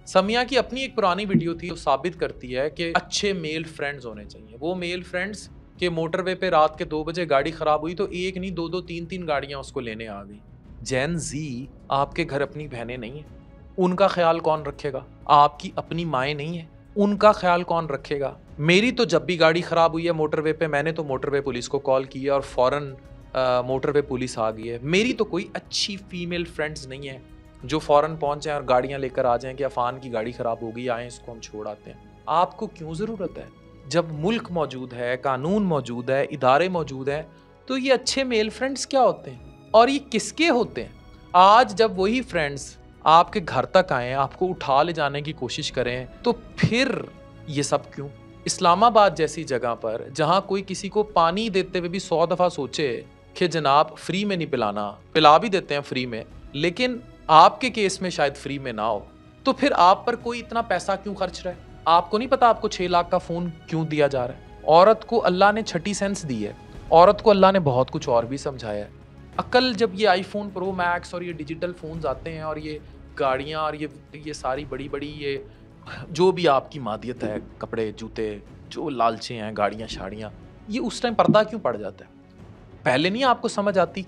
समिया की अपनी एक पुरानी वीडियो थी जो साबित करती है कि अच्छे मेल फ्रेंड्स होने चाहिए। वो मेल फ्रेंड्स के मोटरवे पे रात के 2 बजे गाड़ी खराब हुई तो एक नहीं दो दो तीन तीन गाड़ियां उसको लेने आ गई। जैन जी, आपके घर अपनी बहनें नहीं है, उनका ख्याल कौन रखेगा? आपकी अपनी माएँ नहीं है, उनका ख्याल कौन रखेगा? मेरी तो जब भी गाड़ी खराब हुई है मोटरवे पे, मैंने तो मोटरवे पुलिस को कॉल की है और फौरन मोटरवे पुलिस आ गई है। मेरी तो कोई अच्छी फीमेल फ्रेंड्स नहीं है जो फौरन पहुंच जाएं और गाड़ियां लेकर आ जाएं कि अफान की गाड़ी खराब हो गई, आए इसको हम छोड़ आते हैं। आपको क्यों ज़रूरत है? जब मुल्क मौजूद है, कानून मौजूद है, इदारे मौजूद हैं, तो ये अच्छे मेल फ्रेंड्स क्या होते हैं और ये किसके होते हैं? आज जब वही फ्रेंड्स आपके घर तक आएँ, आपको उठा ले जाने की कोशिश करें, तो फिर ये सब क्यों? इस्लामाबाद जैसी जगह पर जहाँ कोई किसी को पानी देते हुए भी 100 दफ़ा सोचे कि जनाब फ्री में नहीं पिलाना, पिला भी देते हैं फ्री में, लेकिन आपके केस में शायद फ्री में ना हो, तो फिर आप पर कोई इतना पैसा क्यों खर्च रहा है? आपको नहीं पता आपको 6 लाख का फ़ोन क्यों दिया जा रहा है? औरत को अल्लाह ने छठी सेंस दी है, औरत को अल्लाह ने बहुत कुछ और भी समझाया है। अकल जब ये आईफोन प्रो मैक्स और ये डिजिटल फ़ोन्स आते हैं और ये गाड़ियाँ और ये सारी बड़ी-बड़ी ये जो भी आपकी मादियत है, कपड़े, जूते, जो लालचे हैं, गाड़ियाँ-शाड़ियाँ, ये उस टाइम पर्दा क्यों पड़ जाता है? पहले नहीं आपको समझ आती?